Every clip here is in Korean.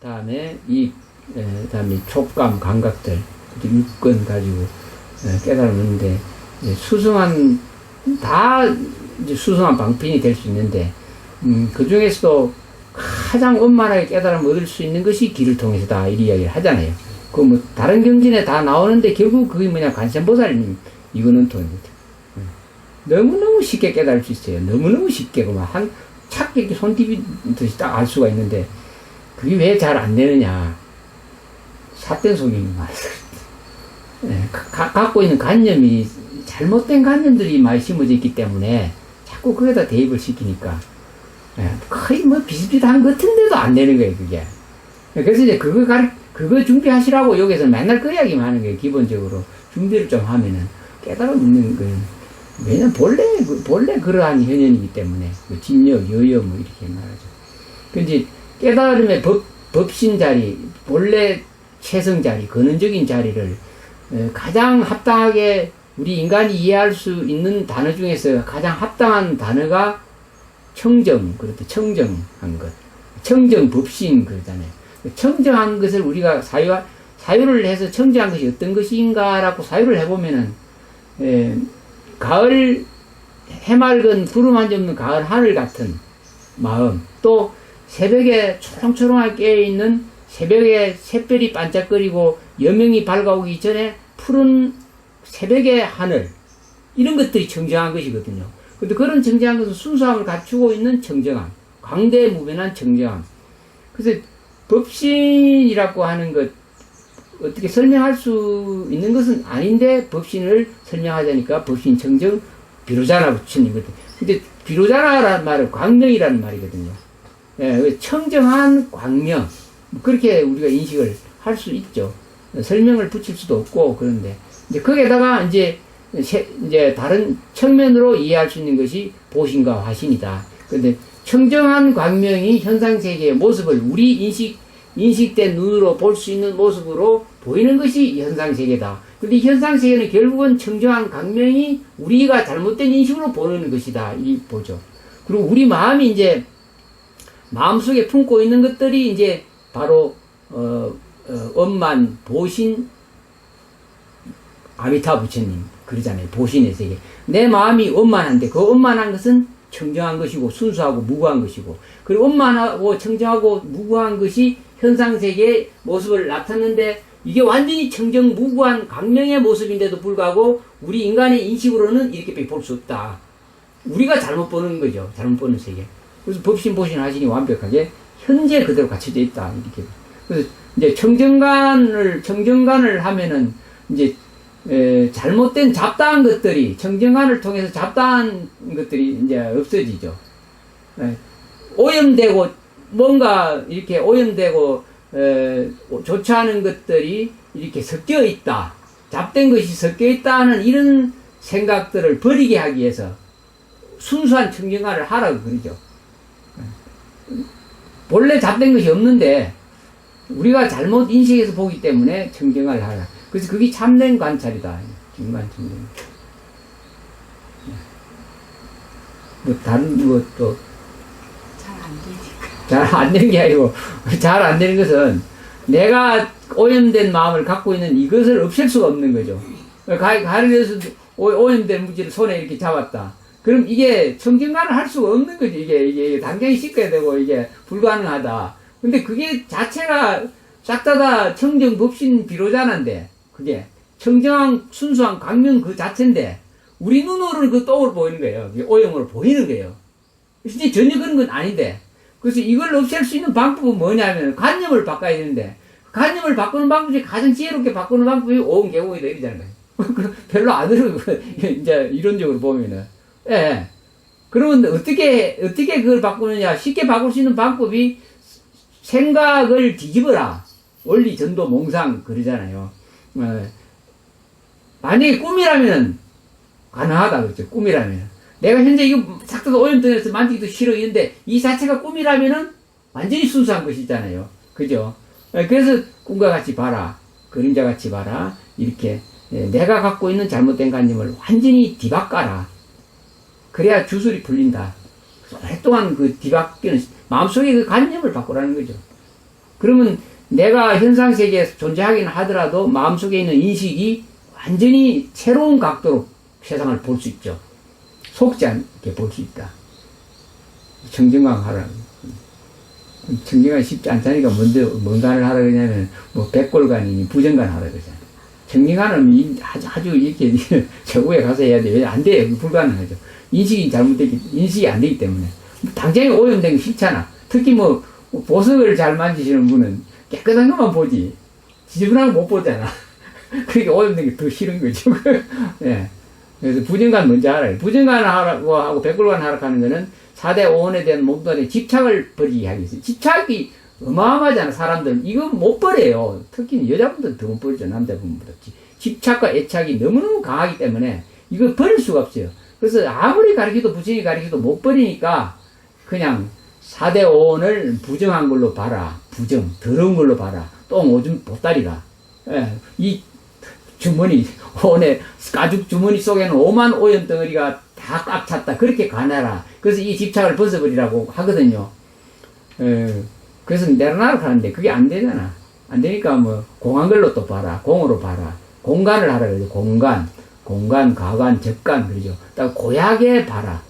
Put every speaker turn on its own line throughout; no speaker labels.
다음에 다음에 촉감, 감각들, 육건 가지고 깨달았는데, 다 이제 수승한 방편이 될 수 있는데, 그 중에서도 가장 원만하게 깨달음을 얻을 수 있는 것이 길을 통해서다, 이 이야기를 하잖아요. 그 뭐, 다른 경전에 다 나오는데, 결국 그게 뭐냐, 관세음보살님, 이거는 돈입니다. 너무너무 쉽게 깨달을 수 있어요. 너무너무 쉽게, 착 이렇게 손디비듯이 딱 알 수가 있는데, 그게 왜 잘 안 되느냐. 삿된 속이 많아요. 갖고 있는 관념이, 잘못된 관념들이 많이 심어져 있기 때문에, 자꾸 거기다 대입을 시키니까, 거의 뭐 비슷비슷한 것 같은데도 안 되는 거예요, 그게. 그래서 이제 그거 준비하시라고 여기서 맨날 그 이야기만 하는 거예요, 기본적으로. 준비를 좀 하면은 깨달아 있는 거예요. 왜냐면 본래 그러한 현현이기 때문에, 진여, 여여, 뭐 이렇게 말하죠. 근데 깨달음의 법신 자리, 본래 최성 자리, 근원적인 자리를 가장 합당하게 우리 인간이 이해할 수 있는 단어 중에서 가장 합당한 단어가 청정, 그렇대, 청정한 것. 청정 법신, 그러잖아요. 청정한 것을 우리가 사유를 해서 청정한 것이 어떤 것인가라고 사유를 해보면은, 가을, 해맑은 구름 한 점 없는 가을 하늘 같은 마음, 또 새벽에 초롱초롱하게 깨어있는 새벽에 샛별이 반짝거리고 여명이 밝아오기 전에 푸른 새벽의 하늘, 이런 것들이 청정한 것이거든요. 근데 그런 청정한 것은 순수함을 갖추고 있는 청정함, 광대무변한 청정함. 그래서 법신이라고 하는 것, 어떻게 설명할 수 있는 것은 아닌데 법신을 설명하자니까 법신 청정 비로자나 부처님. 근데 비로자나라는 말은 광명이라는 말이거든요. 청정한 광명, 그렇게 우리가 인식을 할 수 있죠. 설명을 붙일 수도 없고. 그런데 이제 거기에다가 이제 다른 측면으로 이해할 수 있는 것이 보신과 화신이다. 그런데 청정한 광명이 현상세계의 모습을 우리 인식된 눈으로 볼 수 있는 모습으로 보이는 것이 현상세계다. 근데 현상세계는 결국은 청정한 광명이 우리가 잘못된 인식으로 보는 것이다. 이 보죠. 그리고 우리 마음이 이제 마음속에 품고 있는 것들이 이제 바로 엄만, 보신, 아미타 부처님 그러잖아요. 보신의 세계. 내 마음이 원만한데 그 원만한 것은 청정한 것이고 순수하고 무구한 것이고, 그리고 원만하고 청정하고 무구한 것이 현상세계의 모습을 나타내는데, 이게 완전히 청정 무구한 광명의 모습인데도 불구하고 우리 인간의 인식으로는 이렇게 볼 수 없다. 우리가 잘못 보는 거죠. 잘못 보는 세계. 그래서 법신, 보신, 화신이 완벽하게 현재 그대로 갖춰져 있다. 이렇게. 그래서 이제 청정관을 하면은 이제 잘못된 잡다한 것들이, 청정관을 통해서 잡다한 것들이 이제 없어지죠. 오염되고, 뭔가 이렇게 오염되고, 좋지 않은 것들이 이렇게 섞여 있다. 잡된 것이 섞여 있다는 이런 생각들을 버리게 하기 위해서 순수한 청정관을 하라고 그러죠. 본래 잡된 것이 없는데, 우리가 잘못 인식해서 보기 때문에 청정관을 하라. 그래서 그게 참된 관찰이다. 중간 청정. 뭐 다른 것도
잘 안 되니까.
잘 안 되는 게 아니고, 잘 안 되는 것은 내가 오염된 마음을 갖고 있는 이것을 없앨 수가 없는 거죠. 가을에서 오염된 물질을 손에 이렇게 잡았다. 그럼 이게 청정관을 할 수가 없는 거죠. 이게 당장에 씻어야 되고 이게 불가능하다. 근데 그게 자체가 싹 다 청정 법신 비로자난데, 그게 청정한 순수한 광명 그 자체인데 우리 눈으로는 그 떡으로 보이는 거예요. 오염으로 보이는 거예요. 진짜 전혀 그런 건 아닌데, 그래서 이걸 없앨 수 있는 방법은 뭐냐면 관념을 바꿔야 되는데, 관념을 바꾸는 방법이 가장 지혜롭게 바꾸는 방법이 오음개공이다 이러잖아요. 별로 안 어려워. 이제 이론적으로 보면은. 예. 그러면 어떻게 그걸 바꾸느냐? 쉽게 바꿀 수 있는 방법이 생각을 뒤집어라. 원리 전도 몽상 그러잖아요. 만약에 꿈이라면 가능하다 그랬죠. 꿈이라면. 내가 현재 이거 싹 다 오염돼서 만지기도 싫어 이런데 이 자체가 꿈이라면은 완전히 순수한 것이잖아요. 그죠? 그래서 꿈과 같이 봐라. 그림자 같이 봐라. 이렇게 내가 갖고 있는 잘못된 관념을 완전히 뒤바꿔라. 그래야 주술이 풀린다. 오랫동안 그 뒤바뀌는 마음속에 그 관념을 바꾸라는 거죠. 그러면 내가 현상세계에서 존재하긴 하더라도 마음속에 있는 인식이 완전히 새로운 각도로 세상을 볼 수 있죠. 속지 않게 볼 수 있다. 청정강 하라. 청정강이 쉽지 않다니까 뭔 간을 하라 그러냐면, 백골간이니 부정간 하라 그러잖아. 청정강은 아주 이렇게 최고에 가서 해야 돼. 왜 안 돼요? 불가능하죠. 인식이 안 되기 때문에. 당장에 오염된 게 싫잖아. 특히 보석을 잘 만지시는 분은 깨끗한 것만 보지. 지저분한 거 못 보잖아. 그러니까 오염된 게 더 싫은 거죠. 예. 그래서 부정간 먼저 알아요. 부정간 하고 백골간 하라 하는 거는 4대 오원에 대한 목돈에 집착을 버리게 하기 위해서. 집착이 어마어마하잖아, 사람들. 이거 못 버려요. 특히 여자분들은 더 못 버리죠, 남자분보다. 집착과 애착이 너무너무 강하기 때문에 이거 버릴 수가 없어요. 그래서 아무리 가르쳐도 부처님이 가르쳐도 못 버리니까 그냥 4대 오원을 부정한 걸로 봐라. 부정, 더러운 걸로 봐라. 똥 오줌 보따리라. 예, 이 주머니, 오늘 가죽 주머니 속에는 오만 오염 덩어리가 다 꽉 찼다. 그렇게 가나라. 그래서 이 집착을 벗어버리라고 하거든요. 그래서 내려놔라 하는데 그게 안 되잖아. 안 되니까 공한 걸로 또 봐라. 공으로 봐라. 공간을 하라 그러죠. 공간, 가간, 적간 그러죠. 딱 고약에 봐라.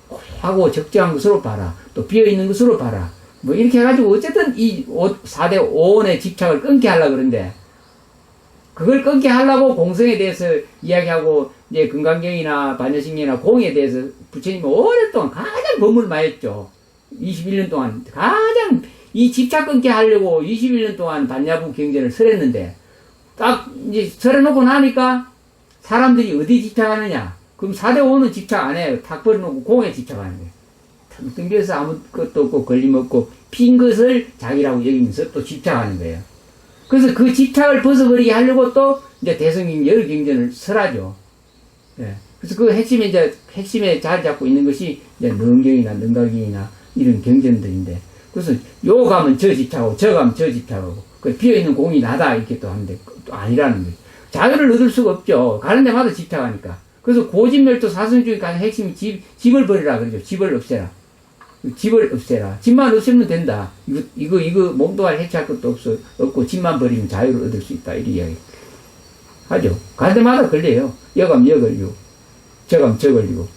고약하고 적정한 것으로 봐라. 또 비어있는 것으로 봐라. 이렇게 해가지고 어쨌든 이 4대 5원의 집착을 끊게 하려고 그러는데 그걸 끊게 하려고 공성에 대해서 이야기하고 이제 금강경이나 반야신경이나 공에 대해서 부처님이 오랫동안 가장 법문을 많이 했죠. 21년 동안 가장 이 집착 끊게 하려고 21년 동안 반야부 경전을 설했는데 딱 이제 설해놓고 나니까 사람들이 어디 집착하느냐? 그럼 4대 5는 집착 안 해요. 탁 버려놓고 공에 집착하는 거예요. 텅텅비어서 아무것도 없고 걸림없고 빈 것을 자기라고 여기면서 또 집착하는 거예요. 그래서 그 집착을 벗어버리게 하려고 또 이제 대성경 여러 경전을 설하죠. 예. 그래서 그 핵심에 자리 잡고 있는 것이 이제 능경이나 능가경이나 이런 경전들인데, 그래서 요 가면 저 집착하고 저 가면 저 집착하고 그 비어있는 공이 나다 이렇게 또 하는데 또 아니라는 거예요. 자유를 얻을 수가 없죠. 가는 데마다 집착하니까. 그래서 고집멸도 사성 중에 가장 핵심이 집을 버리라 그러죠. 집을 없애라. 집을 없애라. 집만 없애면 된다. 이거 몸뚱아리 해체할 것도 없고 집만 버리면 자유를 얻을 수 있다. 이런 이야기 하죠. 가는 데마다 걸려요. 여가면 여 걸리고 저가면 저 걸리고.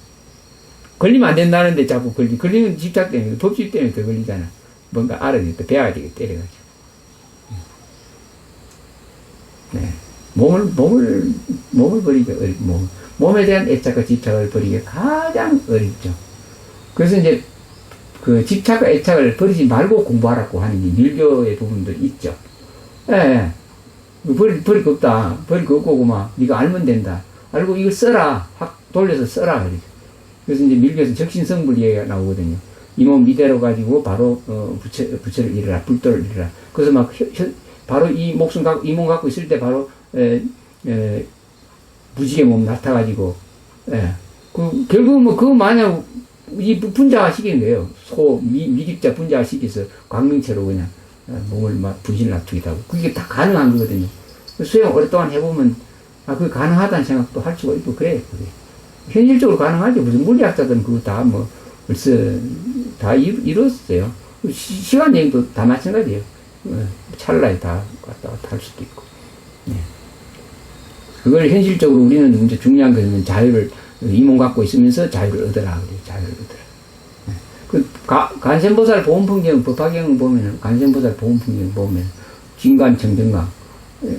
걸리면 안 된다는데 자꾸 걸리면 집착 때문에, 법칙 때문에 더 걸리잖아. 뭔가 알아야겠다. 배워야 되겠다. 때려가지고. 네. 몸을 버리기 어렵고, 몸에 대한 애착과 집착을 버리기 가장 어렵죠. 그래서 이제 그 집착과 애착을 버리지 말고 공부하라고 하는 게 밀교의 부분도 있죠. 예. 버릴 거 없다. 버릴 거 없고, 네가 알면 된다. 알고 이걸 써라. 확 돌려서 써라. 그러죠. 그래서 이제 밀교에서 적신성불 얘기가 나오거든요. 이 몸 이대로 가지고 바로, 부처를 이르라. 불도를 이르라. 그래서 바로 이 몸 갖고 있을 때 바로, 무지개 몸 나타가지고, 결국은 그거 마냥, 이 분자화 시키는 거예요. 미립자 분자화 시켜서 광명체로 그냥 몸을 분신을 낮추기도 하고. 그게 다 가능한 거거든요. 수행 오랫동안 해보면, 그게 가능하다는 생각도 할 수가 있고, 그래요. 현실적으로 가능하죠. 무슨 물리학자들은 그거 다 벌써 다 이뤘어요. 시간 여행도 다 마찬가지예요. 찰나에 다 갔다 왔다 할 수도 있고. 네. 그걸 현실적으로 우리는 이제 중요한 것은 자유를, 이 몸 갖고 있으면서 자유를 얻어라. 그래요. 자유를 얻어라. 네. 그, 간센보살 보험풍경, 법화경 보면은, 간센보살 보험풍경 보면, 진관청정강,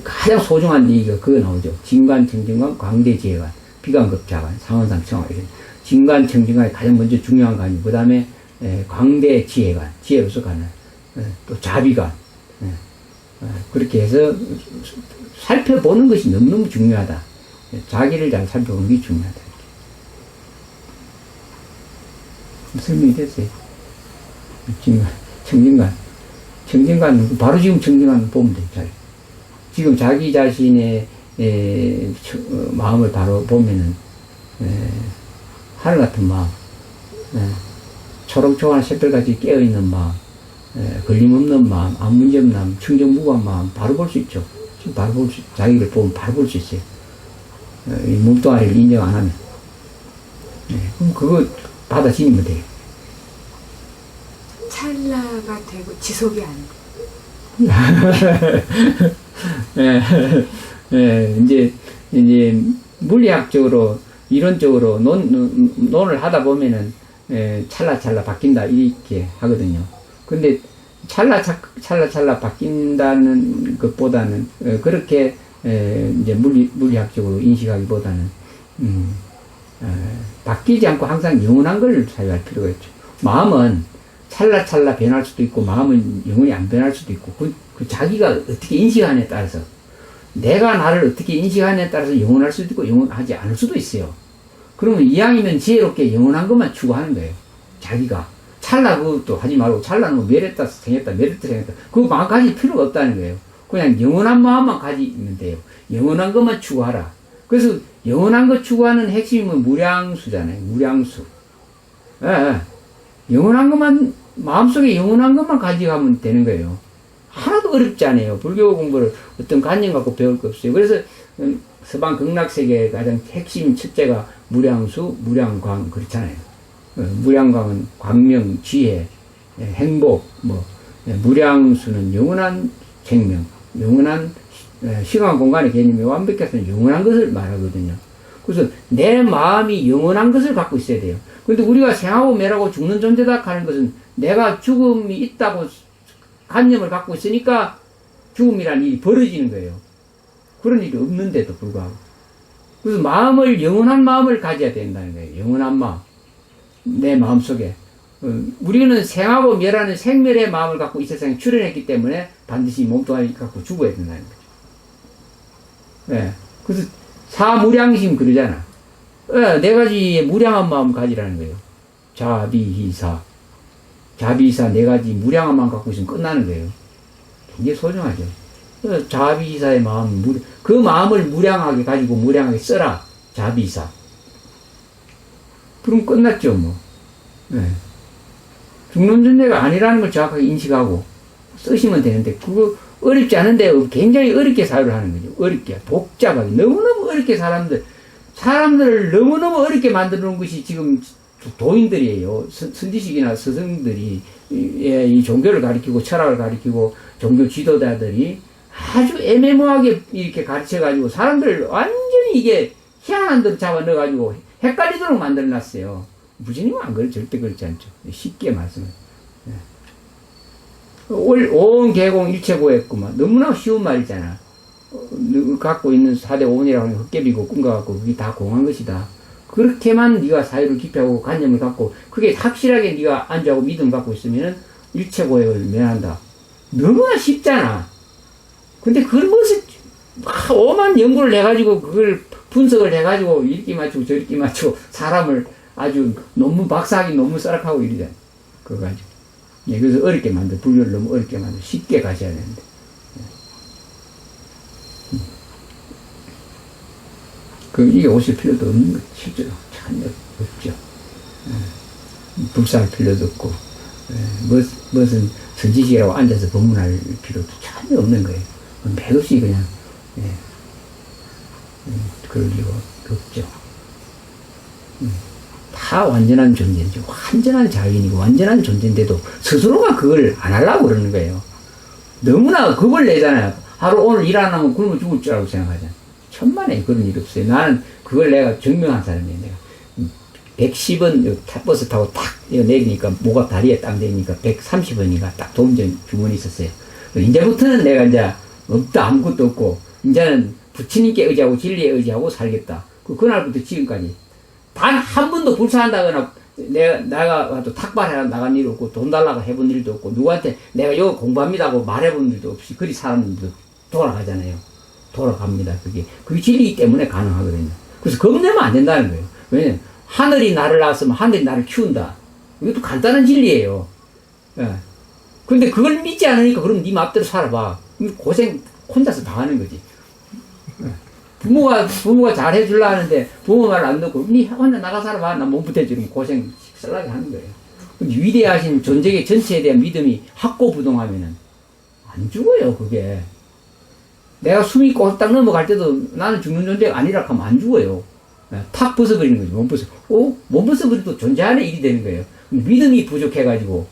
가장 소중한 얘기가 그거 나오죠. 진관청정강, 광대지혜관, 비관급자관, 상원상 청화, 이런. 진관청정강이 가장 먼저 중요한 관이, 그 다음에, 광대지혜관, 지혜로서 가는, 또 자비관, 그렇게 해서 살펴보는 것이 너무너무 중요하다. 자기를 잘 살펴보는 게 중요하다. 설명이 됐어요. 청정관, 바로 지금 청정관 보면 돼. 잘. 지금 자기 자신의 마음을 바로 보면은, 하늘 같은 마음, 초록초록한 새별같이 깨어있는 마음, 걸림없는 마음, 아무 문제 없는 마음, 청정무구한 마음, 바로 볼 수 있죠. 지금 바로 자기를 보면 바로 볼 수 있어요. 이 몸뚱아리를 인정 안 하면. 그럼 그거 받아지면 돼요.
찰나가 되고 지속이 안 돼.
예, 예, 이제 물리학적으로 이론적으로 논을 하다 보면은 찰나찰나 바뀐다 이렇게 하거든요. 근데 찰나찰나 바뀐다는 것보다는 그렇게 이제 물리학적으로 인식하기보다는 바뀌지 않고 항상 영원한 걸 사유할 필요가 있죠. 마음은 찰나찰나 변할 수도 있고 마음은 영원히 안 변할 수도 있고 그 자기가 어떻게 인식하느냐에 따라서 내가 나를 어떻게 인식하느냐에 따라서 영원할 수도 있고 영원하지 않을 수도 있어요. 그러면 이왕이면 지혜롭게 영원한 것만 추구하는 거예요. 자기가 찰나 그것도 하지 말고 찰나는 뭐 멸했다 생겼다 멸했다 생겼다 그거 막 가질 필요가 없다는 거예요. 그냥 영원한 마음만 가지면 돼요. 영원한 것만 추구하라. 그래서 영원한 것 추구하는 핵심은 무량수잖아요. 무량수. 예. 영원한 것만 마음속에 영원한 것만 가져가면 되는 거예요. 하나도 어렵지 않아요. 불교 공부를 어떤 관념 갖고 배울 거 없어요. 그래서 서방 극락세계의 가장 핵심 첫째가 무량수, 무량광 그렇잖아요. 무량광은 광명, 지혜, 행복, 무량수는 영원한 생명, 영원한 시간 공간의 개념이 완벽해서 영원한 것을 말하거든요. 그래서 내 마음이 영원한 것을 갖고 있어야 돼요. 근데 우리가 생하고 멸하고 죽는 존재다 하는 것은 내가 죽음이 있다고 관념을 갖고 있으니까 죽음이라는 일이 벌어지는 거예요. 그런 일이 없는데도 불구하고. 그래서 영원한 마음을 가져야 된다는 거예요. 영원한 마음. 내 마음 속에. 우리는 생하고 멸하는 생멸의 마음을 갖고 이 세상에 출현했기 때문에 반드시 몸뚱아리 갖고 죽어야 된다는 거죠. 네. 그래서 사무량심 그러잖아. 네 가지의 무량한 마음 가지라는 거예요. 자비희사. 자비희사 네 가지 무량한 마음 갖고 있으면 끝나는 거예요. 굉장히 소중하죠. 자비희사의 마음, 그 마음을 무량하게 가지고 무량하게 써라. 자비희사. 그럼 끝났죠, 뭐. 네. 죽는 존재가 아니라는 걸 정확하게 인식하고 쓰시면 되는데, 그거 어렵지 않은데 굉장히 어렵게 사유를 하는 거죠. 어렵게, 복잡하게. 너무너무 어렵게 사람들을 너무너무 어렵게 만드는 것이 지금 도인들이에요. 선지식이나 스승들이 이 종교를 가리키고 철학을 가리키고 종교 지도자들이 아주 애매모호하게 이렇게 가르쳐가지고 사람들을 완전히 이게 희한한 대로 잡아 넣어가지고 헷갈리도록 만들어놨어요. 무진님은 안 그래 절대 그렇지 않죠. 쉽게 말씀을. 온 개공 일체고했구만. 너무나 쉬운 말이잖아. 갖고 있는 4대 5원이라고 하는 헛개비고 꿈꿔갖고 그게 다 공한 것이다. 그렇게만 네가 사유를 기피하고 관념을 갖고 그게 확실하게 네가 안주하고 믿음 갖고 있으면 일체고액을 면한다. 너무나 쉽잖아. 근데 그런 것을 오만 연구를 해가지고 그걸 분석을 해가지고 이렇게 맞추고 저렇게 맞추고 사람을 아주 논문 박사하기 논문 썰악하고 이러잖아. 그거 가지고. 예, 그래서 어렵게 만들어. 불교를 너무 어렵게 만들어. 쉽게 가셔야 되는데. 이게 오실 필요도 없는 거죠. 실제로. 전혀 없죠. 불사할 필요도 없고, 무슨 선지식이라고 앉아서 법문할 필요도 전혀 없는 거예요. 맥없이 그냥, 그럴 이유가 없죠. 다 완전한 존재죠. 완전한 자연이고, 완전한 존재인데도 스스로가 그걸 안 하려고 그러는 거예요. 너무나 겁을 내잖아요. 하루 오늘 일 안 하면 굶어 죽을 줄 알고 생각하잖아요. 천만에 그런 일 없어요. 나는 그걸 내가 증명한 사람이에요. 내가 110원 탑버스 타고 딱 내리니까 목가 다리에 딱 내리니까 130원이가 딱 도움전 주머니 있었어요. 이제부터는 내가 이제 없다 아무것도 없고 이제는 부처님께 의지하고 진리에 의지하고 살겠다. 그날부터 지금까지 단 한 번도 불사한다거나 내가 또 탁발해 나간 일 없고 돈 달라고 해본 일도 없고 누구한테 내가 이거 공부합니다 하고 말해본 일도 없이 그리 사람들도 돌아가잖아요. 돌아갑니다. 그게 진리이기 때문에 가능하거든요. 그래서 겁내면 안 된다는 거예요. 왜냐면 하늘이 나를 낳았으면 하늘이 나를 키운다. 이것도 간단한 진리예요. 예. 근데 그걸 믿지 않으니까 그럼 네 맘대로 살아봐. 고생 혼자서 다 하는 거지. 예. 부모가 잘 해주려 하는데 부모 말 안 듣고 네 혼자 나가 살아봐. 나 몸 부대주면 고생 썰나게 하는 거예요. 위대하신 존재의 전체에 대한 믿음이 확고부동하면은 안 죽어요. 그게. 내가 숨이 꼴딱 넘어갈 때도 나는 죽는 존재가 아니라 하면 안 죽어요. 탁 벗어버리는 거지. 몸 벗어버리도 존재하는 일이 되는 거예요. 믿음이 부족해가지고,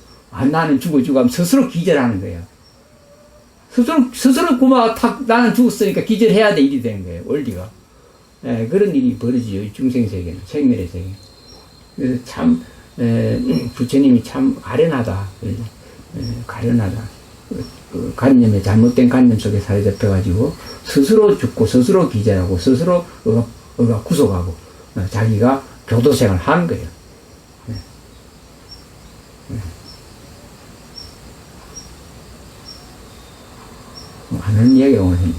나는 죽어 하면 스스로 기절하는 거예요. 스스로 구마가 탁, 나는 죽었으니까 기절해야 돼, 일이 되는 거예요, 원리가. 예, 그런 일이 벌어지죠, 이 중생세계는, 생멸의 세계. 그래서 참, 부처님이 참 아련하다. 가련하다. 관념에, 잘못된 관념 속에 사로잡혀가지고, 스스로 죽고, 스스로 기절하고, 스스로 구속하고, 자기가 교도생활 하는 거예요. 하는 이야기가 오늘 했네.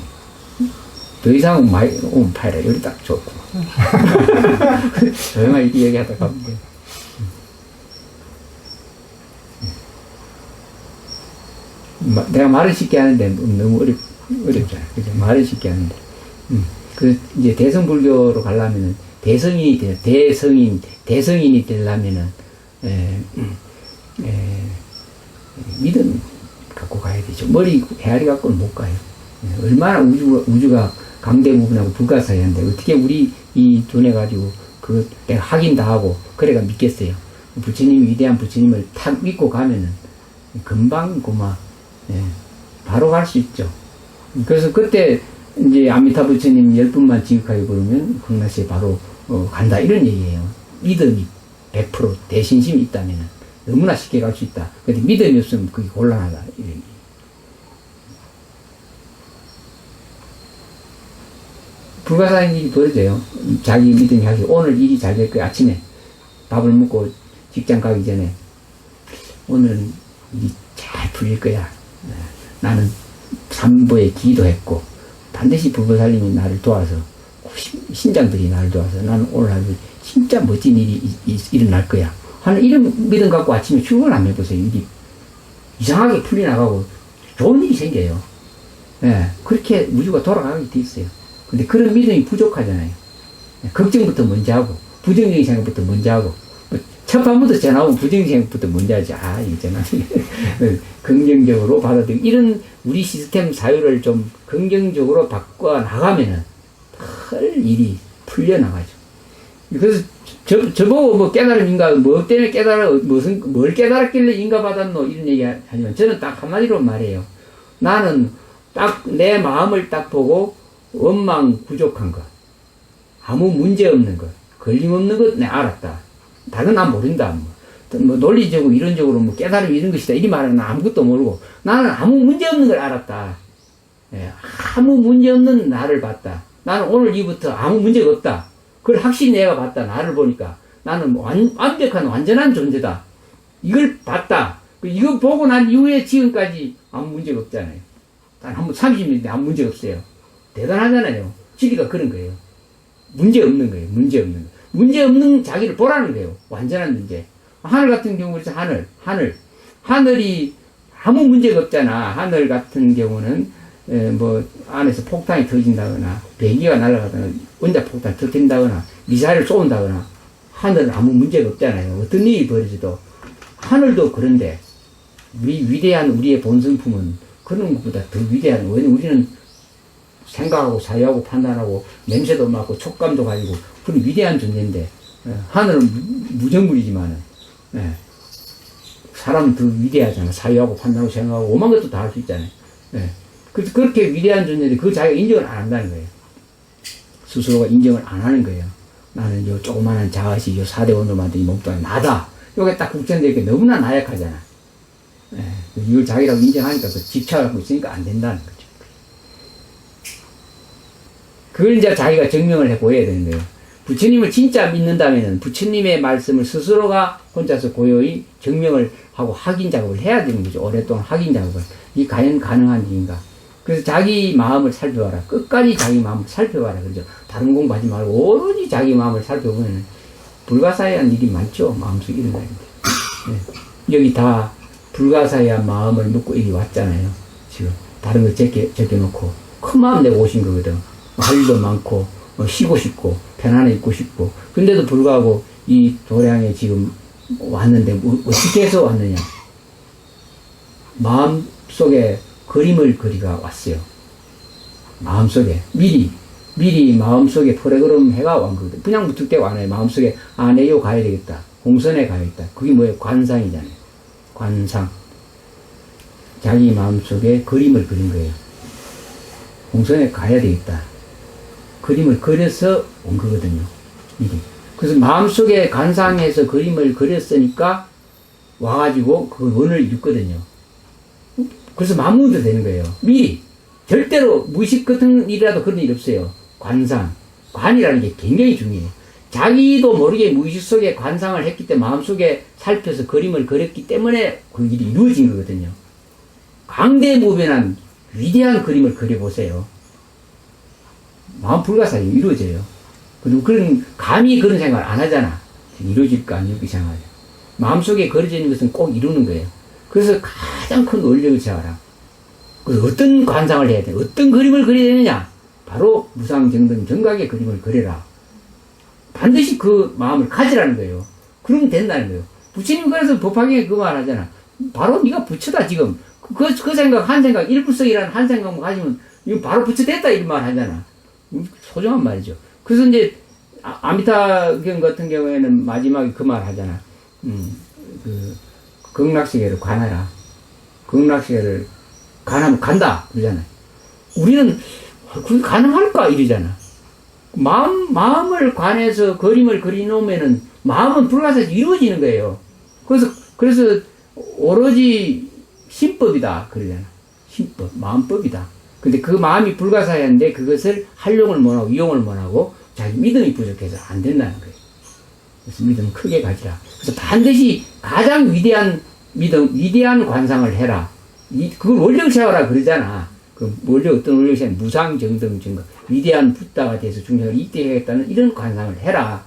더 이상은 많이 오면 파이라. 여기 딱 좋고. 조용하게 이렇게 얘기하다 가면 돼. 내가 말을 쉽게 하는데 너무 어렵잖아. 그죠? 말을 쉽게 하는데. 이제 대성불교로 가려면은 대성인이 되려면은, 믿음 갖고 가야 되죠. 머리, 헤아리 갖고는 못 가요. 얼마나 우주가 강대부분하고 불가사의한데, 어떻게 우리 이 돈에 가지고, 내가 확인 다 하고, 그래가 믿겠어요. 위대한 부처님을 탁 믿고 가면은, 금방, 바로 갈 수 있죠. 그래서 그때, 이제 아미타 부처님 10분만 지극하게 부르면, 극락시에 바로, 간다. 이런 얘기예요. 믿음이 100% 대신심이 있다면은, 너무나 쉽게 갈 수 있다. 근데 믿음이 없으면 그게 곤란하다. 이런 얘기. 불가사의 일이 벌어져요. 자기 믿음이 하기, 오늘 일이 잘 될 거야. 아침에 밥을 먹고 직장 가기 전에, 오늘은 일이 잘 풀릴 거야. 나는 삼보에 기도했고, 반드시 불보살님이 나를 도와서, 신장들이 나를 도와서, 나는 오늘 하루 진짜 멋진 일이 일어날 거야. 하는 이런 믿음 갖고 아침에 출근을 한번 해보세요. 일이 이상하게 풀려나가고 좋은 일이 생겨요. 예, 그렇게 우주가 돌아가게 돼 있어요. 근데 그런 믿음이 부족하잖아요. 걱정부터 먼저 하고, 부정적인 생각부터 먼저 하고, 첫 밤부터 전화 오면 부정적인 생각부터 먼저 하지. 이 전화. 긍정적으로 받아들이고, 이런 우리 시스템 사유를 좀 긍정적으로 바꿔 나가면은, 큰 일이 풀려나가죠. 그래서 저보고 깨달음인가, 뭐 때문에 뭘 깨달았길래 인가 받았노, 이런 얘기 하지만, 저는 딱 한마디로 말해요. 나는 딱 내 마음을 딱 보고, 원망 부족한 것, 아무 문제 없는 것, 걸림없는 것, 내가 알았다. 다른 난 모른다. 뭐 논리적으로, 이론적으로, 깨달음 이런 것이다. 이리 말하면 나 아무것도 모르고, 나는 아무 문제 없는 걸 알았다. 예, 아무 문제 없는 나를 봤다. 나는 오늘 이후부터 아무 문제가 없다. 그걸 확실히 내가 봤다. 나를 보니까. 나는 완벽한, 완전한 존재다. 이걸 봤다. 이거 보고 난 이후에 지금까지 아무 문제가 없잖아요. 단 30년인데 아무 문제가 없어요. 대단하잖아요. 진리가 그런 거예요. 문제 없는 거예요. 문제 없는 거. 문제 없는 자기를 보라는 거예요. 완전한 문제. 하늘 같은 경우는 하늘이 아무 문제가 없잖아. 하늘 같은 경우는 안에서 폭탄이 터진다거나 비행기가 날아가거나 원자폭탄이 터진다거나 미사일을 쏜다거나 하늘은 아무 문제가 없잖아요. 어떤 일이 벌어져도. 하늘도 그런데 위대한 우리의 본성품은 그런 것보다 더 위대한, 왜냐면 우리는 생각하고 사유하고 판단하고 냄새도 맡고 촉감도 가지고 그런 위대한 존재인데, 하늘은 무정물이지만은, 사람은 더 위대하잖아. 사유하고 판단하고 생각하고 오만 것도 다 할 수 있잖아요. 그래서 그렇게 위대한 존재인데 그 자기가 인정을 안 한다는 거예요. 스스로가 인정을 안 하는 거예요. 나는 요 조그마한 자아시, 요 4대 원으로 만든 이 몸뚱아리 나다. 요게 딱 국전되어 있게 너무나 나약하잖아. 이걸 자기라고 인정하니까 그 집착하고 있으니까 안 된다는 거죠. 그걸 이제 자기가 증명을 해 보여야 되는 거예요. 부처님을 진짜 믿는다면은 부처님의 말씀을 스스로가 혼자서 고요히 증명을 하고 확인 작업을 해야 되는 거죠. 오랫동안 확인 작업을. 이 과연 가능한 일인가. 그래서 자기 마음을 살펴봐라. 끝까지 자기 마음을 살펴봐라. 그러죠. 다른 공부하지 말고 오로지 자기 마음을 살펴보면 불가사의한 일이 많죠. 마음속에 일어나는데. 여기 다 불가사의한 마음을 놓고 여기 왔잖아요. 지금 다른 거 제껴놓고 큰 마음 내고 오신 거거든. 할 일도 많고 쉬고 싶고 편안해 있고 싶고, 근데도 불구하고 이 도량에 지금 왔는데 어떻게 해서 왔느냐. 마음속에 그림을 그리가 왔어요. 마음속에 미리 마음속에 프로그램 해가 온 거거든. 그냥 무턱대고 안 해요. 마음속에 내요 가야 되겠다. 공선에 가야겠다. 그게 뭐예요? 관상이잖아요. 관상. 자기 마음속에 그림을 그린 거예요. 홍선에 가야 되겠다. 그림을 그려서 온 거거든요. 이게. 그래서 마음속에 관상해서 그림을 그렸으니까 와가지고 그 원을 이뤘거든요. 그래서 마무도 되는 거예요. 미리. 절대로 무의식 같은 일이라도 그런 일 없어요. 관상. 관이라는 게 굉장히 중요해요. 자기도 모르게 무의식 속에 관상을 했기 때문에 마음속에 살펴서 그림을 그렸기 때문에 그 일이 이루어진 거거든요. 강대무변한 위대한 그림을 그려보세요. 마음 불가사에 이루어져요. 그리고 감히 그런 생각을 안 하잖아. 이루어질까 안 이루어질까 생각하죠. 마음속에 그려져 있는 것은 꼭 이루는 거예요. 그래서 가장 큰 원력을 제어하라. 그래서 어떤 관상을 해야 돼? 어떤 그림을 그려야 되느냐? 바로 무상정등 정각의 그림을 그려라. 반드시 그 마음을 가지라는 거예요. 그러면 된다는 거예요. 부처님 그래서 법화경에 그 말 하잖아. 바로 네가 부처다 지금. 그 생각 한 생각 일불성이라는 한 생각만 가지면 이거 바로 부처 됐다 이런 말 하잖아. 소중한 말이죠. 그래서 이제 아미타경 같은 경우에는 마지막에 그 말 하잖아. 그 극락세계를 관하라. 극락세계를 관하면 간다 그러잖아요. 우리는 그게 가능할까 이러잖아. 마음을 관해서 그림을 그리놓으면은 마음은 불가사에서 이루어지는 거예요. 그래서 오로지 신법이다 그러잖아. 신법, 마음법이다. 근데 그 마음이 불가사의한데 그것을 활용을 못하고 이용을 못하고 자기 믿음이 부족해서 안 된다는 거예요. 그래서 믿음 크게 가지라. 그래서 반드시 가장 위대한 믿음, 위대한 관상을 해라. 그걸 원력 세워라 그러잖아. 그 어떤 원력 세워? 무상정등 증거. 위대한 붓다가 돼서 중생을 입대하겠다는 이런 관상을 해라.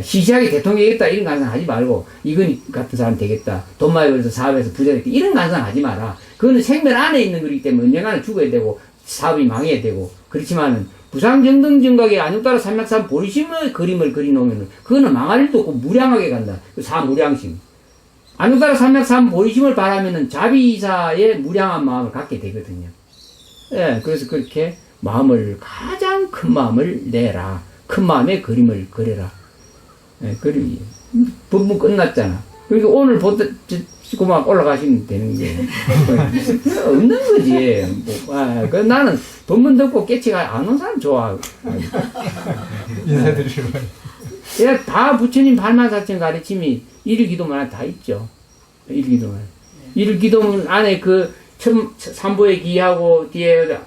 시시하게 대통령이 되겠다 이런 관상 하지 말고 이건 같은 사람 되겠다. 돈 많이 벌어서 사업에서 부자 되겠다 이런 관상 하지 마라. 그거는 생명 안에 있는 거기 때문에 언젠가는 죽어야 되고 사업이 망해야 되고 그렇지만은 무상정등 증각의 안육따라 삼맥삼 보리심의 그림을 그리놓으면 그거는 망할 일도 없고 무량하게 간다. 그 사무량심. 안육따라 삼맥삼 보리심을 바라면은 자비이사의 무량한 마음을 갖게 되거든요. 예, 그래서 그렇게 마음을 가장 큰 마음을 내라. 큰 마음의 그림을 그려라. 예, 그림이 법문 끝났잖아. 그러니까 오늘 그만 올라가시면 되는 게 없는 거지. 나는 법문 듣고 깨치가 안 온 사람 좋아.
인사드리러
다 부처님 발만사천 가르침이 일기도문 다 있죠. 일기도문. 일기도문 안에 그 삼보에 기하고 뒤에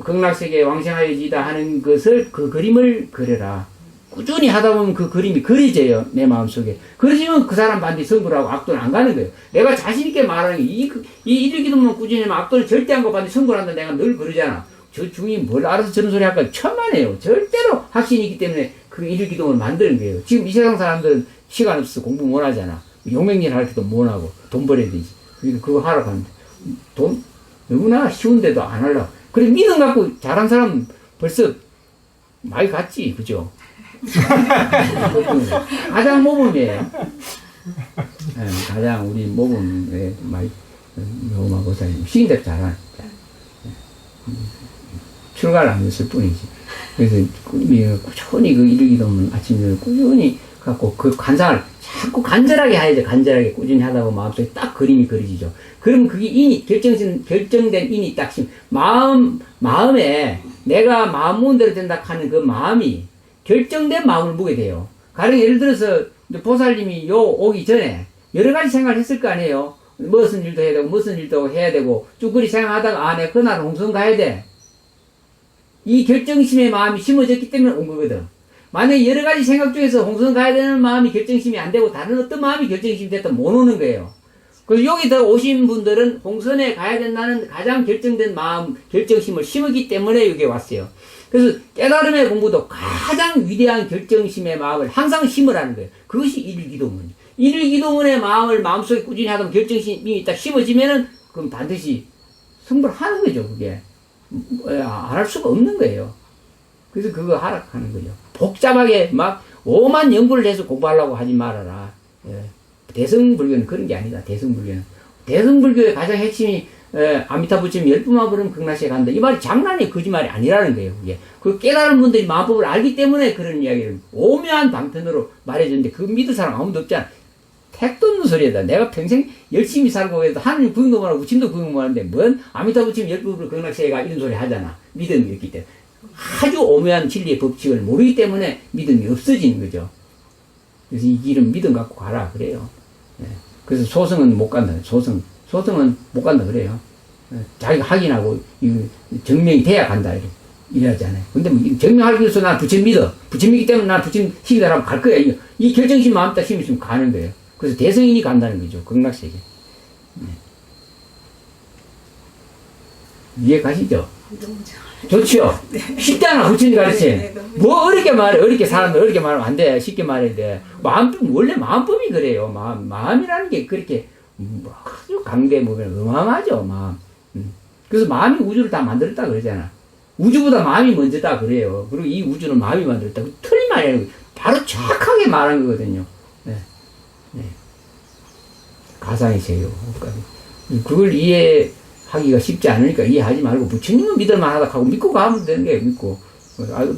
극락세계에 왕생하여지다 하는 것을 그 그림을 그려라. 꾸준히 하다 보면 그 그림이 그려져요. 내 마음속에. 그러지면 그 사람 반드시 성불하고 악도는 안 가는 거예요. 내가 자신있게 말하는 게 이 일기도문 꾸준히 하면 악도는 절대 안 가고 반드시 성불한다 내가 늘 그러잖아. 저 중이 뭘 알아서 저런 소리 할까? 천만에요. 절대로 확신이 있기 때문에 그 일기도문을 만드는 거예요. 지금 이 세상 사람들은 시간 없어서 공부 못 하잖아. 용맹일 할 때도 못 하고 돈 벌어야 되지. 그거 하러 가는데 돈 너무나 쉬운데도 안 하려고. 그래 믿음 갖고 잘한 사람 벌써 많이 갔지. 그죠? 가장 모범이에요. 네, 가장 우리 모범에 많이 요마 고사님 시인대로 잘하는 출가를 안 했을 뿐이지. 그래서 꾸준히 그 일기도문 아침에 꾸준히 갖고 그 관상을 자꾸 간절하게 해야죠. 간절하게 꾸준히 하다 보면 마음속에 딱 그림이 그려지죠. 그럼 그게 결정된 인이 딱 마음에 내가 마음 먹은 대로 된다 하는 그 마음이 결정된 마음을 보게 돼요. 가령 예를 들어서 보살님이 오기 전에 여러 가지 생각을 했을 거 아니에요. 무슨 일도 해야 되고 무슨 일도 해야 되고 쭉 그리 생각하다가 내가 그날 홍성 가야 돼. 이 결정심의 마음이 심어졌기 때문에 온 거거든. 만약에 여러 가지 생각 중에서 홍성 가야 되는 마음이 결정심이 안 되고 다른 어떤 마음이 결정심이 됐다면 못 오는 거예요. 그래서 여기 더 오신 분들은 홍선에 가야 된다는 가장 결정된 마음, 결정심을 심었기 때문에 여기 왔어요. 그래서 깨달음의 공부도 가장 위대한 결정심의 마음을 항상 심으라는 거예요. 그것이 일기도문. 일기도문의 마음을 마음속에 꾸준히 하다 보면 결정심이 딱 심어지면은 그럼 반드시 성불하는 거죠, 그게. 안 할 수가 없는 거예요. 그래서 그거 하락하는 거죠. 복잡하게 막 오만 연구를 해서 공부하려고 하지 말아라. 예. 대승불교는 그런 게 아니다. 대승불교의 가장 핵심이 아미타 부처님 10분만 부르면 극락세계 간다. 이 말이 장난이 거짓말이 아니라는 거예요. 그게. 그 깨달은 분들이 마법을 알기 때문에 그런 이야기를 오묘한 방편으로 말해주는데 그거 믿을 사람 아무도 없잖아. 택도 없는 소리다. 내가 평생 열심히 살고 해도 하느님 구경도 못하고 부침도 구경 못하는데 뭔 아미타 부침 열법으로 극락세가 이런 소리 하잖아. 믿음이 없기 때문에. 아주 오묘한 진리의 법칙을 모르기 때문에 믿음이 없어지는 거죠. 그래서 이 길은 믿음 갖고 가라 그래요. 예. 그래서 소승은 못 간다. 소승은 못 간다 그래요. 예. 자기가 확인하고 증명이 돼야 간다 이러잖아요. 근데 뭐 증명하기 위해서 난 부처님 믿어. 부처님 믿기 때문에 난 부처님 시키다라면 갈 거야. 이 결정심 마음 딱 심으시면 가는 거예요. 그래서 대성인이 간다는 거죠. 극락세계. 네. 이해 가시죠?
너무 잘.
좋죠?
네.
쉽잖아, 부처님 가르치.
네, 네,
뭐 어렵게 말해. 어렵게 사람들 어렵게 말하면 안 돼. 쉽게 말해야 돼. 원래 마음법이 그래요. 마음이라는 게 그렇게 아주 강대 보면 어마어마하죠, 마음. 그래서 마음이 우주를 다 만들었다 그러잖아. 우주보다 마음이 먼저다 그래요. 그리고 이 우주는 마음이 만들었다. 틀린 말이에요. 바로 정확하게 말한 거거든요. 네. 네. 가상이세요. 그걸 이해하기가 쉽지 않으니까 이해하지 말고 부처님은 믿을만 하다 하고 믿고 가면 되는 거예요. 믿고.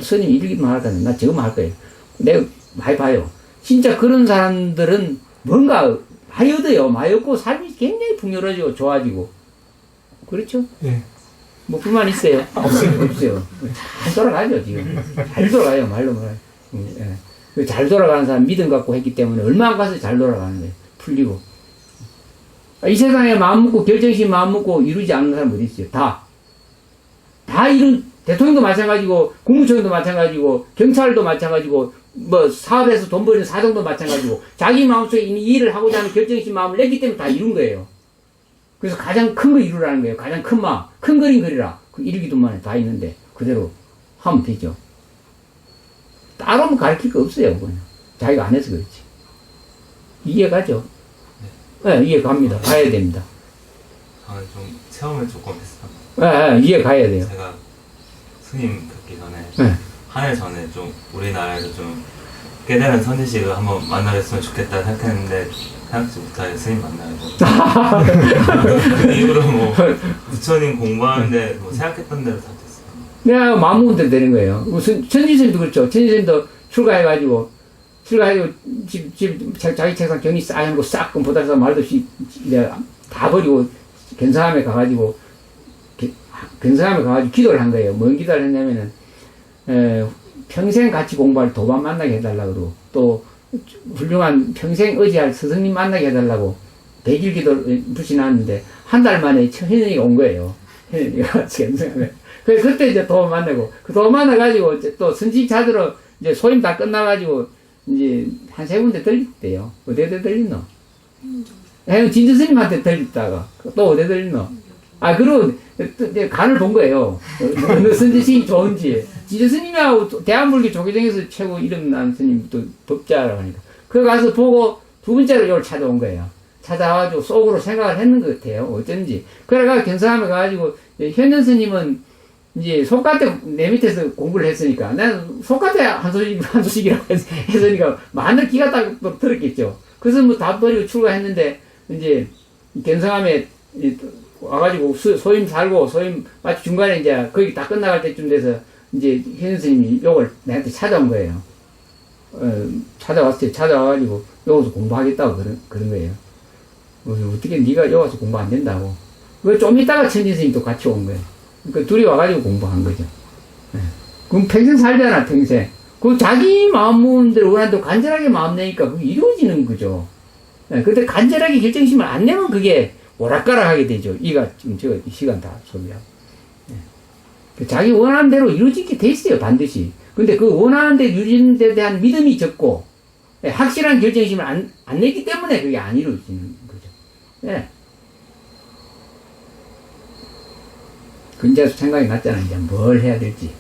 스님 이러기만 하다니 나 저거만 할 거예요. 내가 많이 봐요. 진짜 그런 사람들은 뭔가 많이 얻어요. 많이 얻고 삶이 굉장히 풍요로워지고 좋아지고. 그렇죠?
예.
뭐 불만 있어요? 없어요. 잘 돌아가죠 지금. 잘 돌아가요 말로 말해. 예. 잘 돌아가는 사람 믿음 갖고 했기 때문에 얼마 안 가서 잘 돌아가는 거예요. 풀리고. 이 세상에 마음 먹고 결정심 마음 먹고 이루지 않는 사람 어디 있어요? 다 이룬 대통령도 마찬가지고 국무총리도 마찬가지고 경찰도 마찬가지고 뭐 사업에서 돈 버는 사정도 마찬가지고 자기 마음속에 이미 일을 하고자 하는 결정심 마음을 냈기 때문에 다 이룬 거예요. 그래서 가장 큰 거 이루라는 거예요. 가장 큰 마음. 큰 그림 그리라. 그 일기도만에 다 있는데 그대로 하면 되죠. 따로 가르칠 거 없어요. 그냥. 자기가 안 해서 그렇지. 이해가죠? 네, 이해 갑니다. 가야 됩니다.
저는 좀 체험을 조금 했어요.
네, 이해 가야 돼요.
제가 스님 뵙기 전에
네.
한 해 전에 좀 우리나라에서 좀 깨달은 선지식을 한번 만나뵀으면 좋겠다 생각했는데 생각지 못하게 스님 만나고 그 이후로 뭐 부처님 공부하는데 뭐 생각했던 대로 다 됐어요.
내가 마음 먹은 대로 되는 거예요. 무슨 천지선도 그렇죠. 천지선도 출가해가지고 자기 책상 경리 싹 해놓고 싹 보다서 말도 없이 내가 다 버리고 견사함에 가가지고 견사함에 가가지고 기도를 한 거예요. 뭔 기도를 했냐면은 평생 같이 공부할 도반 만나게 해달라고 또 훌륭한 평생 의지할 스승님 만나게 해달라고 100일 기도를 부시놨는데 한 달 만에 현현이가 온 거예요. 현현이가 견사함에. 그래서 그때 이제 도반 만나고 그 도반 만나가지고 또 선지 찾으러 이제 소임 다 끝나가지고 이제 한 세 군데 들렸대요. 어디에 들렸노? 진주 스님한테 들렸다가 또 어디에 들렸노? 그리고 간을 본 거예요. 어느 선지식이 좋은지. 진주 스님하고 대한불교 조계종에서 최고 이름 난 스님 또 법자라고 하니까. 그거 가서 보고 두 번째로 이걸 찾아온 거예요. 찾아와가지고 속으로 생각을 했는 것 같아요. 어쩐지. 그래가 견사함에 가가지고 현현 스님은 이제 속가대 내 밑에서 공부를 했으니까 나는 속가대 한 소식이라고 했으니까 많은 기가 딱 들었겠죠. 그래서 뭐 다 버리고 출가했는데 이제 견성함에 와가지고 소임 살고 소임 마치 중간에 이제 거기 다 끝나갈 때쯤 돼서 이제 현 스님이 요걸 내한테 찾아온 거예요. 찾아왔어요. 찾아와가지고 여기서 공부하겠다고 그런 거예요. 어떻게 네가 여기 와서 공부 안 된다고. 좀 있다가 천지 스님이 또 같이 온 거예요. 그러니까 둘이 와가지고 공부한 거죠. 그럼 평생 살잖아, 평생. 그 자기 마음 먹는 대로 원하는 대로 간절하게 마음 내니까 그게 이루어지는 거죠. 근데 간절하게 결정심을 안 내면 그게 오락가락 하게 되죠. 이가 지금 시간 다 소비하고. 자기 원하는 대로 이루어지게 돼 있어요, 반드시. 근데 그 원하는 대로 이루어지는 데 대한 믿음이 적고, 확실한 결정심을 안 내기 때문에 그게 안 이루어지는 거죠. 근자수 생각이 났잖아. 이제 뭘 해야 될지.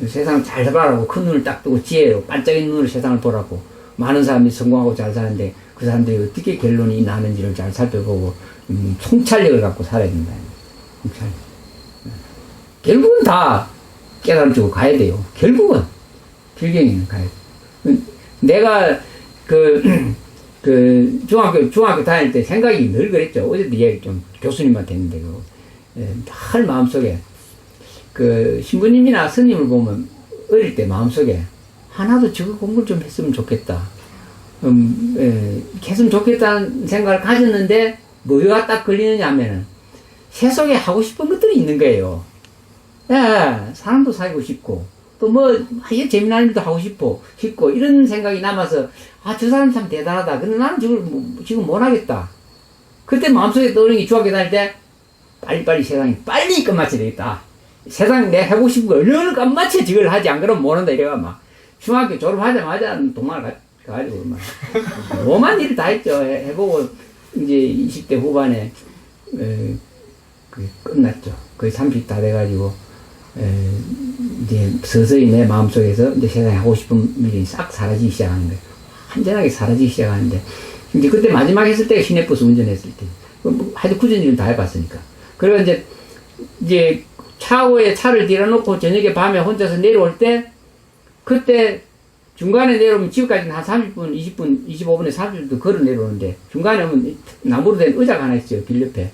세상 잘 살아라고 큰 눈을 딱 뜨고 지혜로 반짝이는 눈으로 세상을 보라고. 많은 사람이 성공하고 잘 사는데 그 사람들이 어떻게 결론이 나는지를 잘 살펴보고 통찰력을 갖고 살아야 된다. 통찰력. 결국은 다 깨달음 쪽으로 가야 돼요. 결국은 필경에는 가야 돼. 내가 중학교 다닐 때 생각이 늘 그랬죠. 어제도 이야기 좀 교수님한테 했는데, 늘 마음속에, 신부님이나 스님을 보면 어릴 때 마음속에 하나도 저거 공부를 좀 했으면 좋겠다. 했으면 좋겠다는 생각을 가졌는데, 뭐가 딱 걸리느냐 하면은, 세속에 하고 싶은 것들이 있는 거예요. 예, 사람도 사귀고 싶고, 또 재미난 일도 하고 싶고, 이런 생각이 남아서, 저 사람 참 대단하다. 근데 나는 지금 못 하겠다. 그때 마음속에 떠오르는 게 중학교 다닐 때, 빨리빨리 세상이 빨리 끝마쳐야 되겠다. 세상 내가 하고 싶은 거 얼른 끝마쳐 저걸 하지, 안 그러면 못 한다. 이래가 막, 중학교 졸업하자마자 동화를 가지고, 막, 뭐만 일을 다 했죠. 해보고, 이제 20대 후반에, 끝났죠. 거의 30 다 돼가지고, 이제 서서히 내 마음속에서 이제 세상에 하고 싶은 일이 싹 사라지기 시작하는 거예요. 완전하게 사라지기 시작하는데, 이제 그때 마지막 했을 때가 시내버스 운전했을 때. 하여튼 굳은 일은 다 해봤으니까. 그리고 이제 차고에 차를 들여놓고 저녁에 밤에 혼자서 내려올 때, 그때 중간에 내려오면 집까지는 한 30분, 20분, 25분에 30분 걸어 내려오는데, 중간에 오면 나무로 된 의자가 하나 있어요, 길 옆에.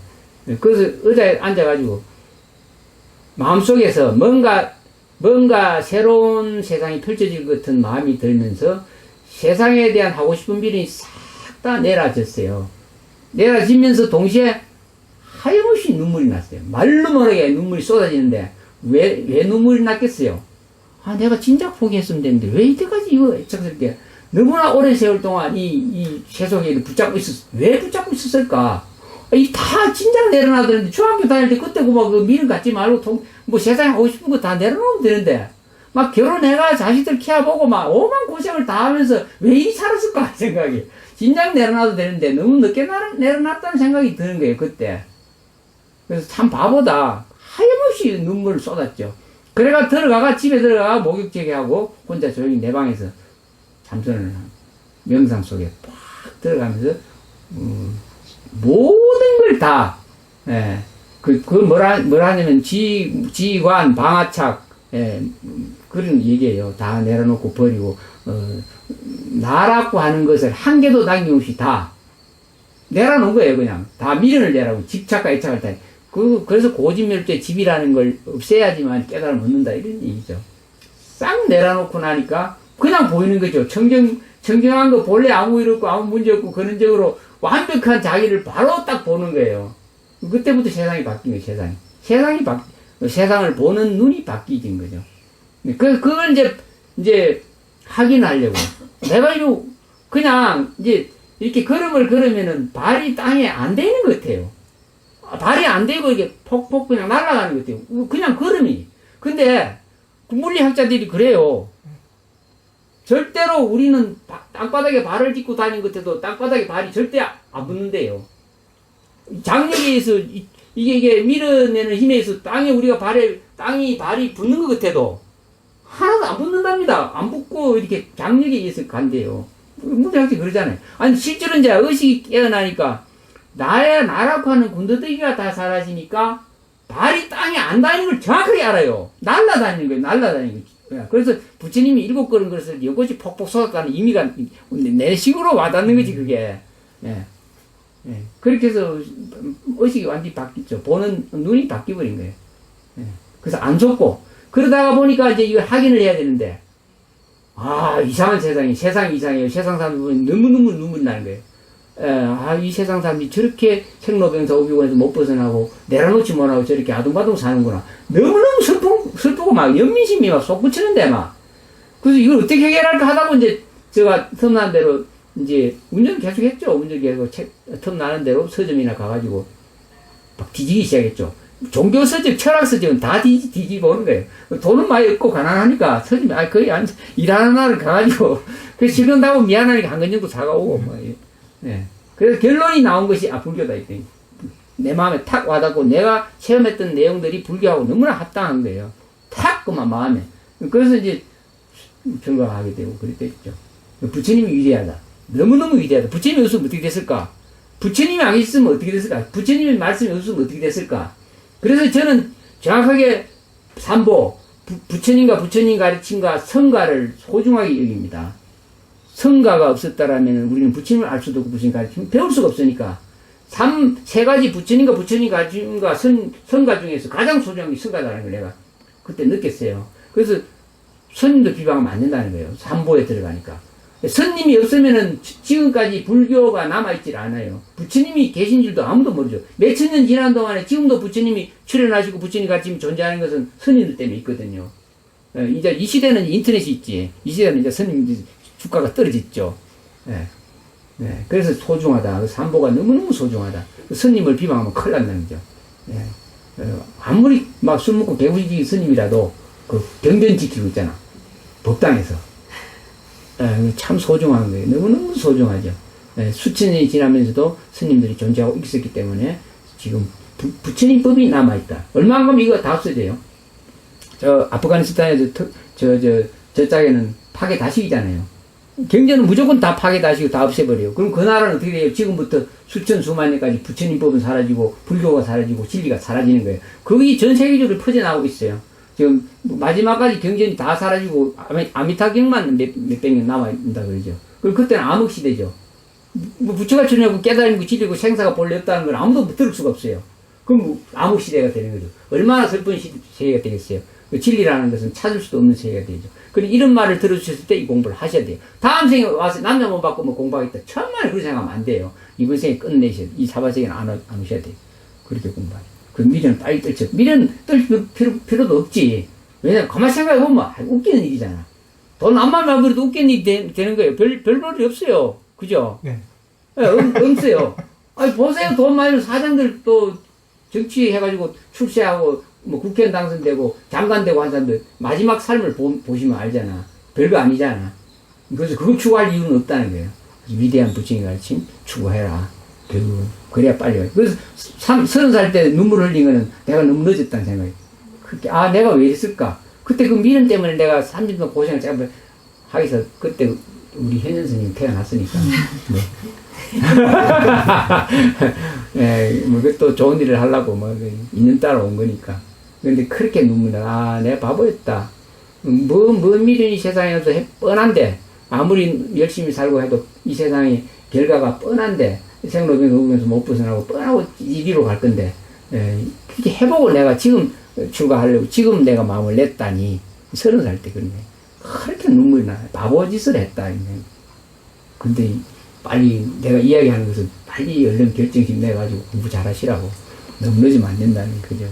그래서 의자에 앉아가지고, 마음속에서 뭔가 새로운 세상이 펼쳐질 것 같은 마음이 들면서 세상에 대한 하고 싶은 미련이 싹 다 내려졌어요. 내려지면서 동시에 하염없이 눈물이 났어요. 말로 모르게 눈물이 쏟아지는데 왜 눈물이 났겠어요? 내가 진작 포기했으면 되는데 왜 이때까지 이거 애착스럽게 너무나 오랜 세월 동안 이 세속에 왜 붙잡고 있었을까? 다 진작 내려놔두는데 중학교 다닐 때 그때 그 미련 갖지 말고 세상에 하고 싶은 거 다 내려놓으면 되는데 막 결혼해가 자식들 키워보고 막 오만 고생을 다 하면서 왜 이리 살았을까 생각이 진작 내려놔도 되는데 너무 늦게 내려놨다는 생각이 드는 거예요 그때. 그래서 참 바보다. 하염없이 눈물을 쏟았죠. 그래가 집에 들어가가 목욕제기하고 혼자 조용히 내 방에서 잠선을 명상 속에 팍 들어가면서 모든 걸 다, 뭐라냐면, 지관, 방아착, 그런 얘기예요. 다 내려놓고 버리고, 나라고 하는 것을 한 개도 남김없이 다 내려놓은 거예요, 그냥. 다 미련을 내라고, 집착과 애착을 다. 그래서 고집멸주의 집이라는 걸 없애야지만 깨달음을 얻는다, 이런 얘기죠. 싹 내려놓고 나니까, 그냥 보이는 거죠. 청정한 거 본래 아무 일 없고, 아무 문제 없고, 그런적으로 완벽한 자기를 바로 딱 보는 거예요. 그때부터 세상이 바뀐 거예요, 세상을 보는 눈이 바뀌진 거죠. 그걸 이제 확인하려고. 내가 그냥 이렇게 걸음을 걸으면은 발이 땅에 안 대는 것 같아요. 발이 안 대고 이게 폭폭 그냥 날아가는 것 같아요. 그냥 걸음이. 근데 물리학자들이 그래요. 절대로 우리는 땅바닥에 발을 딛고 다니는 것 같아도 땅바닥에 발이 절대 안 붙는데요. 장력에 의해서 이게 밀어내는 힘에 의해서 발이 붙는 것 같아도 하나도 안 붙는답니다. 안 붙고 이렇게 장력에 의해서 간대요. 물리학자들이 그러잖아요. 아니 실제로 이제 의식이 깨어나니까 나라고 하는 군더더기가 다 사라지니까 발이 땅에 안 닿는 걸 정확하게 알아요. 날아다니는 거예요. 그래서 부처님이 7걸음 걸었을 연꽃이 폭폭 쏟았다는 의미가 내 식으로 와닿는 거지, 그게. 그렇게 해서 의식이 완전히 바뀌죠. 보는 눈이 바뀌어버린 거예요. 그래서 안 좋고. 그러다가 보니까 이제 이걸 확인을 해야 되는데, 이상한 세상이 이상해요. 세상 사람들은 너무너무 눈물이 나는 거예요. 이 세상 사람들이 저렇게 생로병사 오비곤에서 못 벗어나고 내려놓지 못하고 저렇게 아둥바둥 사는구나. 너무너무 슬프고 막 연민심이 막 솟구치는데 막. 그래서 이걸 어떻게 해결할까 하다고 이제 제가 틈나는 대로 이제 운전 계속 했죠. 운전 계속 틈나는 대로 서점이나 가가지고 막 뒤지기 시작했죠. 종교 서적, 철학 서적은 다 뒤지고 오는 거예요. 돈은 많이 없고 가난하니까 서점이 거의 일하는 날을 가가지고 그래서 싫은다고 미안하니까 한 권 정도 사가오고 뭐. 그래서 결론이 나온 것이 불교다 이때. 내 마음에 탁 와닿고 내가 체험했던 내용들이 불교하고 너무나 합당한 거예요. 탁 그만 마음에. 그래서 이제 전과하게 되고 그랬겠죠. 부처님이 위대하다. 너무너무 위대하다. 부처님이 없으면 어떻게 됐을까? 부처님이 안 계셨으면 어떻게 됐을까? 부처님의 말씀이 없으면 어떻게 됐을까? 그래서 저는 정확하게 삼보, 부처님과 부처님 가르침과 성가를 소중하게 여깁니다. 성가가 없었다라면 우리는 부처님을 알 수도 없고 부처님 가르침 배울 수가 없으니까 세 가지 부처님과 부처님 가르침과 성가 중에서 가장 소중한 게 성가다라는 걸 내가 그때 느꼈어요. 그래서 스님도 비방하면 안 된다는 거예요. 삼보에 들어가니까. 스님이 없으면은 지금까지 불교가 남아있질 않아요. 부처님이 계신 줄도 아무도 모르죠. 몇천 년 지난 동안에 지금도 부처님이 출현하시고 부처님 같이 존재하는 것은 스님들 때문에 있거든요. 이제 이 시대는 인터넷이 있지. 이 시대는 이제 스님 주가가 떨어졌죠. 예. 네, 그래서 소중하다. 삼보가 너무너무 소중하다. 스님을 비방하면 큰일 난다는 거죠. 예. 아무리 막 술 먹고 배부지 스님이라도 그 경전 지키고 있잖아. 법당에서. 예, 참 소중한 거예요. 너무너무 소중하죠. 예, 수천 년이 지나면서도 스님들이 존재하고 있었기 때문에 지금 부처님 법이 남아있다. 얼마 안 가면 이거 다 없어져요. 저 아프가니스탄에서 저 짝에는 파괴 다식이잖아요. 경전은 무조건 다 파괴 다시고 다 없애버려요. 그럼 그 나라는 어떻게 돼요? 지금부터 수천 수만 년까지 부처님 법은 사라지고 불교가 사라지고 진리가 사라지는 거예요. 그게 전 세계적으로 퍼져나오고 있어요. 지금 마지막까지 경전이 다 사라지고 아미타경만 몇백 년 남아있다 그러죠. 그럼 그때는 암흑시대죠. 뭐 부처가 출현하고 깨달음이고 진리고 생사가 본래 없다는 걸 아무도 들을 수가 없어요. 그럼 암흑시대가 되는 거죠. 얼마나 슬픈 세계가 되겠어요. 진리라는 것은 찾을 수도 없는 세계가 되죠. 그리고 이런 말을 들어주셨을 때 이 공부를 하셔야 돼요. 다음 생에 와서 남자 못 받고 뭐 공부하겠다. 천만에 그렇게 생각하면 안 돼요. 이번 생에 끝내셔야 돼요. 이 사바세계는 안 오셔야 돼요. 그렇게 공부하죠. 그 미련은 빨리 떨쳐. 미련 떨 필요도 없지. 왜냐면 가만히 생각해보면 웃기는 일이잖아. 돈 암만 말버려도 웃기는 일이 되는 거예요. 별볼이 없어요. 그죠?
네.
네, 없어요. 아니, 보세요. 돈 많이 는 사장들 또 정치해가지고 출세하고 뭐 국회의원 당선되고 장관되고 한 사람들 마지막 삶을 보시면 알잖아. 별거 아니잖아. 그래서 그거 추구할 이유는 없다는 거예요. 위대한 부처님 가르침 추구해라. 결국은. 그래야 빨리 와요. 그래서 30살 때 눈물 흘린 거는 내가 너무 늦었다는 생각이. 내가 왜 이랬을까? 그때 그 미련 때문에 내가 3년 동안 고생을 잠깐 하기서 그때 우리 현현 스님 태어났으니까. 네. 뭐, 또 좋은 일을 하려고, 뭐, 인연 따라 온 거니까. 근데 그렇게 눈물이 나. 내가 바보였다. 뭔 미련이 세상에 없어. 뻔한데, 아무리 열심히 살고 해도 이 세상의 결과가 뻔한데, 생로병에서 못 벗어나고 뻔하고 이리로 갈 건데, 그렇게 회복을 내가 지금 출가하려고, 지금 내가 마음을 냈다니, 30살 때 그러네. 그렇게 눈물이 나. 바보짓을 했다. 근데, 빨리 내가 이야기하는 것은 빨리 얼른 결정심 내가지고 공부 잘하시라고. 너무 늦으면 안 된다는 거죠.